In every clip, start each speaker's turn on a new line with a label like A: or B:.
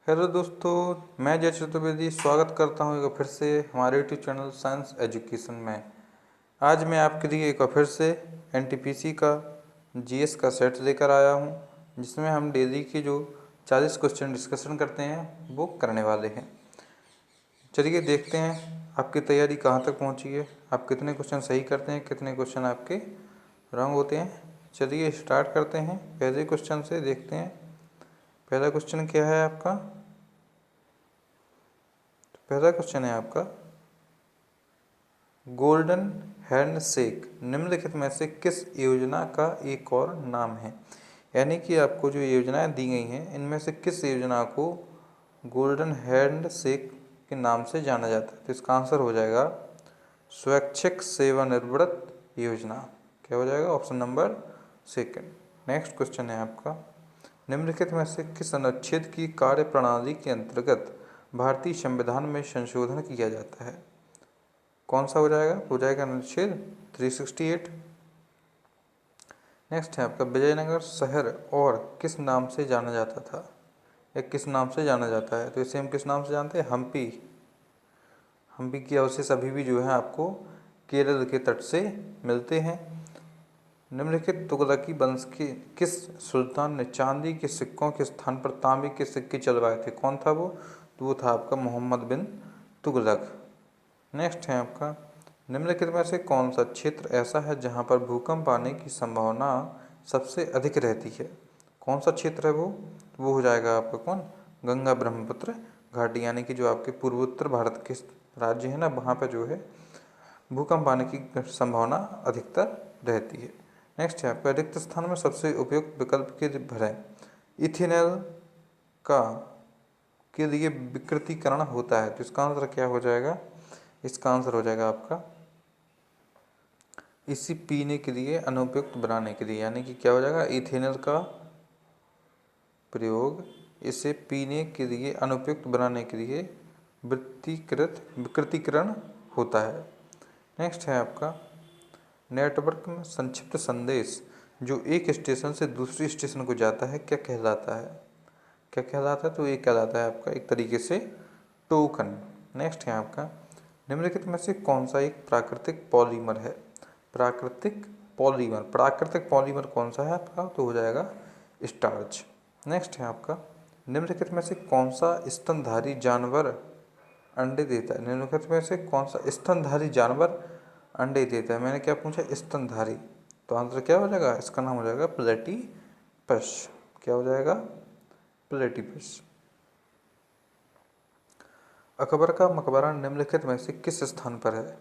A: Hello दोस्तों, मैं जय चतुर्वेदी स्वागत करता हूँ एक बार फिर से हमारे यूट्यूब चैनल साइंस एजुकेशन में। आज मैं आपके लिए एक बार फिर से एनटीपीसी का जीएस का सेट लेकर आया हूँ, जिसमें हम डेली के जो 40 क्वेश्चन डिस्कशन करते हैं वो करने वाले हैं। चलिए देखते हैं आपकी तैयारी कहाँ तक पहुँची है, आप कितने क्वेश्चन सही करते हैं, कितने क्वेश्चन आपके रॉन्ग होते हैं। चलिए स्टार्ट करते हैं। पहले क्वेश्चन से देखते हैं। पहला क्वेश्चन क्या है आपका? पहला क्वेश्चन है आपका, गोल्डन हैंडशेक निम्नलिखित में से किस योजना का एक और नाम है? यानी कि आपको जो योजनाएं दी गई हैं इनमें से किस योजना को गोल्डन हैंडशेक के नाम से जाना जाता है? तो इसका आंसर हो जाएगा स्वैच्छिक सेवानिवृत्त योजना। क्या हो जाएगा? Option number second. Next question है आपका, निम्नलिखित में से किस अनुच्छेद की कार्य प्रणाली के अंतर्गत भारतीय संविधान में संशोधन किया जाता है? कौन सा हो जाएगा? हो जाएगा अनुच्छेद 368। नेक्स्ट है आपका, विजयनगर शहर और किस नाम से जाना जाता था या किस नाम से जाना जाता है? तो इसे हम किस नाम से जानते हैं? हम्पी। हम्पी के अवशेष अभी भी जो है आपको केरल के तट से मिलते हैं। निम्नलिखित तुगलकी वंश के किस सुल्तान ने चांदी के सिक्कों के स्थान पर तांबे के सिक्के चलवाए थे? कौन था वो? तो वो था आपका मोहम्मद बिन तुगलक। नेक्स्ट है आपका, निम्नलिखित में से कौन सा क्षेत्र ऐसा है जहां पर भूकंप आने की संभावना सबसे अधिक रहती है? कौन सा क्षेत्र है वो? वो हो जाएगा आपका कौन? गंगा ब्रह्मपुत्र घाटी, यानी कि जो आपके पूर्वोत्तर भारत के राज्य है ना, वहाँ पर जो है भूकंप आने की संभावना अधिकतर रहती है। नेक्स्ट है आपका, रिक्त स्थान में सबसे उपयुक्त विकल्प के भरें। इथेनॉल का के लिए विकृतीकरण होता है, तो इसका आंसर क्या हो जाएगा? इसका आंसर हो जाएगा आपका इसी पीने के लिए अनुपयुक्त बनाने के लिए, यानी कि क्या हो जाएगा? इथेनॉल का प्रयोग इसे पीने के लिए अनुपयुक्त बनाने के लिए विकृतीकरण होता है। नेक्स्ट है आपका, नेटवर्क में संक्षिप्त संदेश जो एक स्टेशन से दूसरी स्टेशन को जाता है क्या कहलाता है? क्या कहलाता है? तो ये कहलाता है आपका एक तरीके से टोकन। नेक्स्ट है आपका, निम्नलिखित में से कौन सा एक प्राकृतिक पॉलीमर है? प्राकृतिक पॉलीमर कौन सा है आपका? तो हो जाएगा स्टार्च। नेक्स्ट है आपका, निम्नलिखित में से कौन सा स्तनधारी जानवर अंडे देता है? निम्नलिखित में से कौन सा स्तनधारी जानवर अंडे देता है? मैंने क्या पूछा? स्तनधारी। तो आंसर क्या हो जाएगा? इसका नाम हो जाएगा प्लेटिपस। क्या हो जाएगा? प्लेटिपस। अकबर का मकबरा निम्नलिखित में से किस स्थान पर है?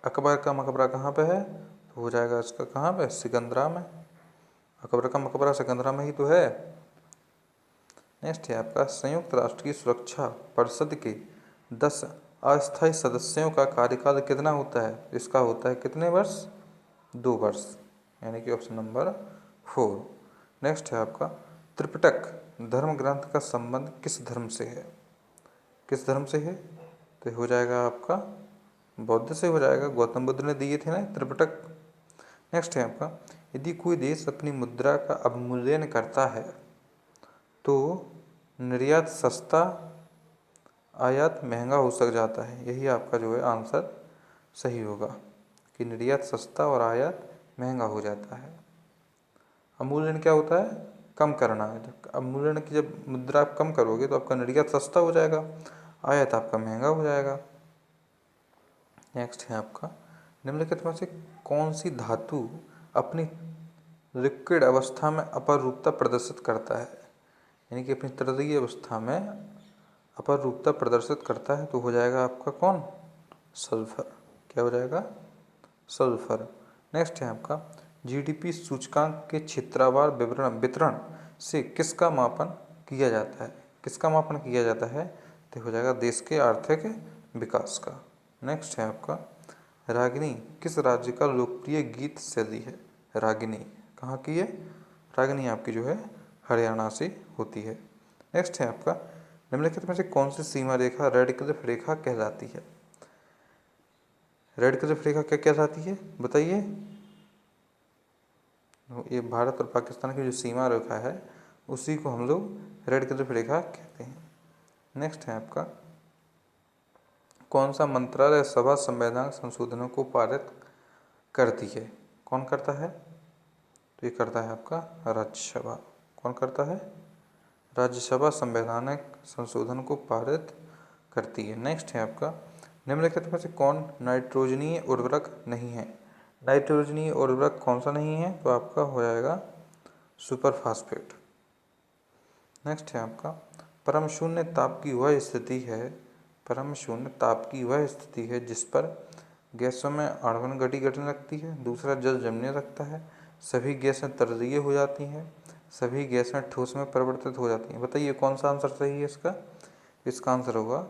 A: अकबर का मकबरा कहाँ पे है? तो हो जाएगा इसका कहाँ पे? सिकंदरा में। अकबर का मकबरा सिकंदरा में ही तो है। नेक्स्ट है आपका, संयुक्त राष्ट्र की सुरक्षा परिषद के 10 अस्थायी सदस्यों का कार्यकाल कितना होता है? इसका होता है कितने वर्ष? 2 वर्ष, यानी कि ऑप्शन नंबर 4। नेक्स्ट है आपका, त्रिपिटक धर्म ग्रंथ का संबंध किस धर्म से है? किस धर्म से है? तो हो जाएगा आपका बौद्ध से हो जाएगा। गौतम बुद्ध ने दिए थे ना त्रिपिटक। नेक्स्ट है आपका, यदि कोई देश अपनी मुद्रा का अवमूल्यन करता है तो निर्यात सस्ता, आयात महंगा हो सक जाता है। यही आपका जो है आंसर सही होगा कि निर्यात सस्ता और आयात महंगा हो जाता है। अवमूल्यन क्या होता है? कम करना है। जब अवमूल्यन की जब मुद्रा आप कम करोगे तो आपका निर्यात सस्ता हो जाएगा, आयात आपका महंगा हो जाएगा। नेक्स्ट है आपका, निम्नलिखित में से कौन सी धातु अपनी लिक्विड अवस्था में अपरूपता प्रदर्शित करता है? यानी कि अपनी तरलीय अवस्था में अपरूपता प्रदर्शित करता है। तो हो जाएगा आपका कौन? सल्फर। क्या हो जाएगा? सल्फर। नेक्स्ट है आपका, जीडीपी सूचकांक के क्षेत्रवार वितरण से किसका मापन किया जाता है? किसका मापन किया जाता है? तो हो जाएगा देश के आर्थिक विकास का। नेक्स्ट है आपका, रागिनी किस राज्य का लोकप्रिय गीत शैली है? रागिनी कहाँ की है? रागिनी आपकी जो है हरियाणा से होती है। नेक्स्ट है आपका, निम्नलिखित में से कौन सी सीमा रेखा रेड क्लिफ रेखा कहलाती है? रेड क्लिफ रेखा क्या कहलाती है बताइए? ये भारत और पाकिस्तान की जो सीमा रेखा है उसी को हम लोग रेड क्लिफ रेखा कहते हैं। नेक्स्ट है आपका, कौन सा मंत्रालय सभा संवैधानिक संशोधनों को पारित करती है? कौन करता है? तो ये करता है आपका राज्यसभा। कौन करता है? राज्यसभा संवैधानिक संशोधन को पारित करती है। नेक्स्ट है आपका, निम्नलिखित में से कौन नाइट्रोजनीय उर्वरक नहीं है? नाइट्रोजनीय उर्वरक कौन सा नहीं है? तो आपका हो जाएगा सुपर फास्फेट। नेक्स्ट है आपका, परम शून्य ताप की वह स्थिति है, परम शून्य ताप की वह स्थिति है जिस पर गैसों में आणविक गति घटने लगती है, दूसरा जल जमने लगता है, सभी गैसें तरलीय हो जाती हैं, सभी गैसें ठोस में परिवर्तित हो जाती हैं। बताइए कौन सा आंसर सही है इसका? इसका आंसर होगा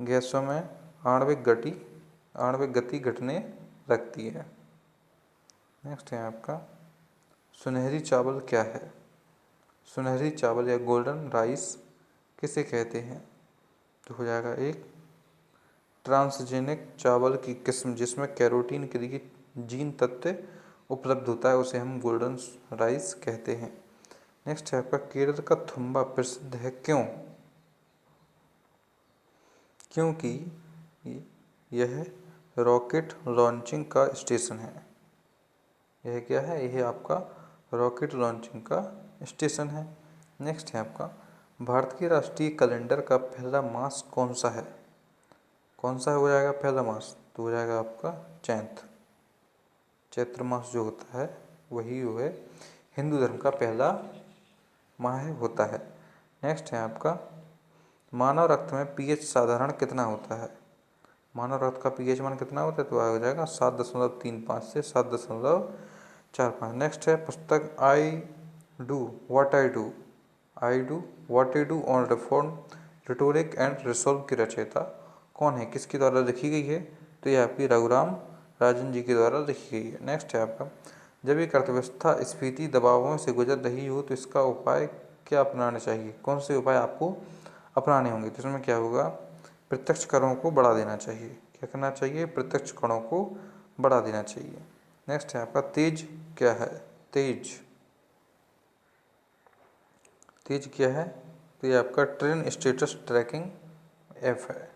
A: गैसों में आणविक गति घटने लगती है। नेक्स्ट है आपका, सुनहरी चावल क्या है? सुनहरी चावल या गोल्डन राइस किसे कहते हैं? तो हो जाएगा एक ट्रांसजेनिक चावल की किस्म जिसमें कैरोटीन की जीन तत्व उपलब्ध होता है, उसे हम गोल्डन राइस कहते हैं। नेक्स्ट है आपका, केरल का थुम्बा प्रसिद्ध है क्यों? क्योंकि यह रॉकेट लॉन्चिंग का स्टेशन है। यह क्या है? यह आपका रॉकेट लॉन्चिंग का स्टेशन है। नेक्स्ट है आपका, भारत के राष्ट्रीय कैलेंडर का पहला मास कौन सा है? कौन सा हो जाएगा पहला मास? तो हो जाएगा आपका चैत्र मास जो होता है वही वो है हिंदू धर्म का पहला माह होता है। नेक्स्ट है आपका, मानव रक्त में पीएच साधारण कितना होता है? मानव रक्त का पीएच मान कितना होता है? तो आ जाएगा 7.35 से 7.45। नेक्स्ट है पुस्तक I do what I do on reform rhetoric and resolve की रचयिता कौन है? किसके द्वारा लिखी गई है? तो ये आपकी रघुराम राजन जी के द्वारा लिखी गई है। नेक्स्ट है आपका, जब एक अर्थव्यवस्था स्फीति दबावों से गुजर रही हो तो इसका उपाय क्या अपनाना चाहिए? कौन से उपाय आपको अपनाने होंगे? तो इसमें क्या होगा? प्रत्यक्ष करों को बढ़ा देना चाहिए। क्या करना चाहिए? प्रत्यक्ष करों को बढ़ा देना चाहिए। नेक्स्ट है आपका, तेज क्या है? तेज क्या है? तो ये आपका ट्रेन स्टेटस ट्रैकिंग ऐप है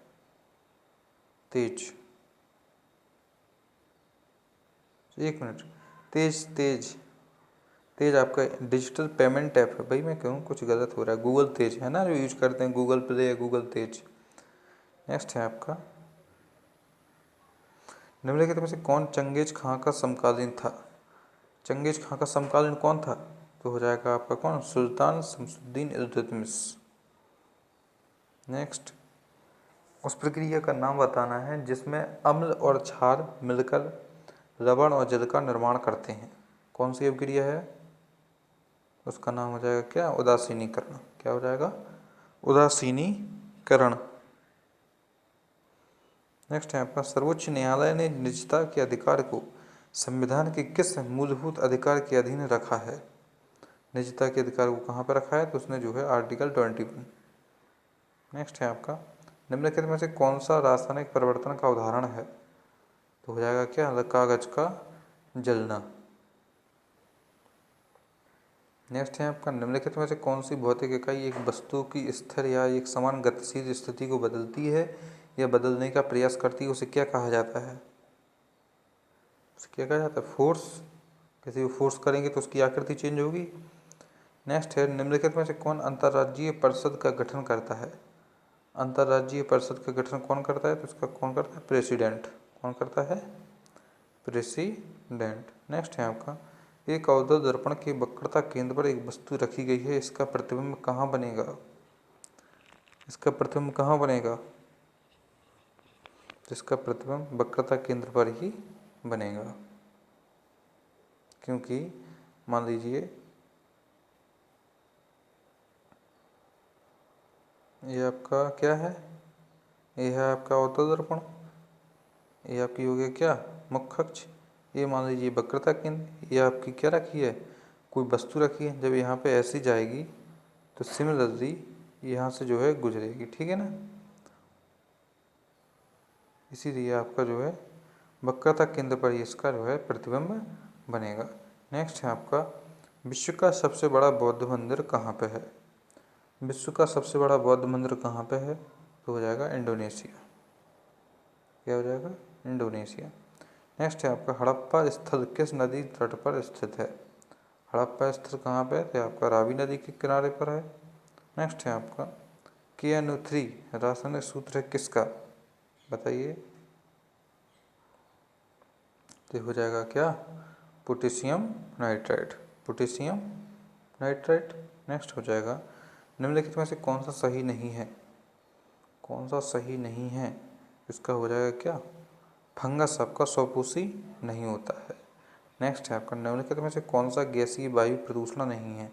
A: तेज। एक मिनट, तेज आपका डिजिटल पेमेंट ऐप है। भाई मैं कहूँ कुछ गलत हो रहा है, गूगल तेज है ना जो यूज करते हैं, गूगल प्ले या गूगल तेज। नेक्स्ट है आपका, निम्नलिखित में से कौन चंगेज खां का समकालीन था? चंगेज खां का समकालीन कौन था? तो हो जाएगा आपका कौन? सुल्तान शमसुद्दीन इल्तुतमिश। नेक्स्ट, उस प्रक्रिया का नाम बताना है जिसमें अम्ल और क्षार मिलकर लवण और जल का निर्माण करते हैं। कौन सी अभिक्रिया है? उसका नाम हो जाएगा क्या? उदासीनीकरण। क्या हो जाएगा? उदासीनीकरण। नेक्स्ट है आपका, सर्वोच्च न्यायालय ने निजता के अधिकार को संविधान के किस मूलभूत अधिकार के अधीन रखा है? निजता के अधिकार को कहाँ पर रखा है? तो उसने जो है आर्टिकल 21। नेक्स्ट है आपका, निम्नलिखित में से कौन सा रासायनिक परिवर्तन का उदाहरण है? तो हो जाएगा क्या? कागज का जलना। नेक्स्ट है आपका, निम्नलिखित में से कौन सी भौतिक इकाई एक वस्तु की स्थिर या एक समान गतिशील स्थिति को बदलती है या बदलने का प्रयास करती है? उसे क्या कहा जाता है? उसे क्या कहा जाता है? फोर्स। किसी को फोर्स करेंगे तो उसकी आकृति चेंज होगी। नेक्स्ट है, निम्नलिखित में से कौन अंतर्राज्यीय परिषद का गठन करता है? अंतर्राज्यीय परिषद का गठन कौन करता है? तो इसका कौन करता है? प्रेसिडेंट। कौन करता है? प्रेसिडेंट। नेक्स्ट है आपका, एक अवतल दर्पण की वक्रता केंद्र पर एक वस्तु रखी गई है, इसका प्रतिबिंब कहाँ बनेगा? इसका प्रतिबिंब कहाँ बनेगा? तो इसका प्रतिबिंब वक्रता केंद्र पर ही बनेगा, क्योंकि मान लीजिए ये आपका क्या है? ये है आपका अवतल दर्पण। ये आपकी हो गया क्या? मुख्य अक्ष। ये मान लीजिए वक्रता केंद्र। ये आपकी क्या रखी है? कोई वस्तु रखी है। जब यहाँ पे ऐसी जाएगी तो सिमिलरली यहाँ से जो है गुजरेगी, ठीक है ना। इसीलिए आपका जो है वक्रता केंद्र पर ही इसका जो है प्रतिबिंब बनेगा। नेक्स्ट है आपका, विश्व का सबसे बड़ा बौद्ध मंदिर कहाँ पे है? विश्व का सबसे बड़ा बौद्ध मंदिर कहाँ पे है? तो हो जाएगा इंडोनेशिया। क्या हो जाएगा? इंडोनेशिया। नेक्स्ट है आपका हड़प्पा स्थल किस नदी तट पर स्थित है? हड़प्पा स्थल कहाँ पे है? तो आपका रावी नदी के किनारे पर है। नेक्स्ट है आपका KNO3 रासायनिक सूत्र है किसका? बताइए। तो हो जाएगा क्या? Potassium nitrite. Potassium nitrite. Next हो जाएगा निम्नलिखित में से कौन सा सही नहीं है? कौन सा सही नहीं है? इसका हो जाएगा क्या? फंगस आपका स्वपोषी नहीं होता है। नेक्स्ट है आपका निम्नलिखित में से कौन सा गैसीय वायु प्रदूषण नहीं है?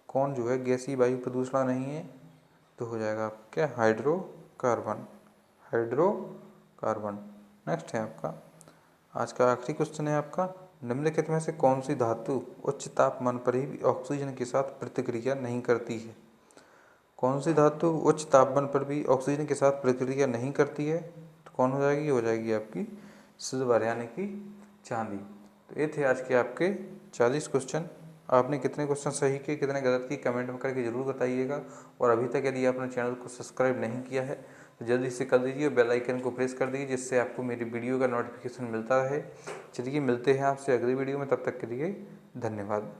A: कौन जो है गैसीय वायु प्रदूषण नहीं है? तो हो जाएगा आपका क्या? हाइड्रोकार्बन। हाइड्रोकार्बन। नेक्स्ट है आपका आज का आखिरी क्वेश्चन है आपका निम्नलिखित में से कौन सी धातु उच्च तापमान पर ही ऑक्सीजन के साथ प्रतिक्रिया नहीं करती है? कौन सी धातु उच्च तापमान पर भी ऑक्सीजन के साथ प्रतिक्रिया नहीं करती है? तो कौन हो जाएगी? हो जाएगी आपकी सिल्वर यानी कि चांदी। तो ये थे आज के आपके 40 क्वेश्चन। आपने कितने क्वेश्चन सही किए, कितने गलत किए, कमेंट में करके ज़रूर बताइएगा। और अभी तक यदि आपने चैनल को सब्सक्राइब नहीं किया है तो जल्दी से कर दीजिए, बेल आइकन को प्रेस कर दीजिए जिससे आपको मेरी वीडियो का नोटिफिकेशन मिलता रहे। चलिए मिलते हैं आपसे अगली वीडियो में, तब तक के लिए धन्यवाद।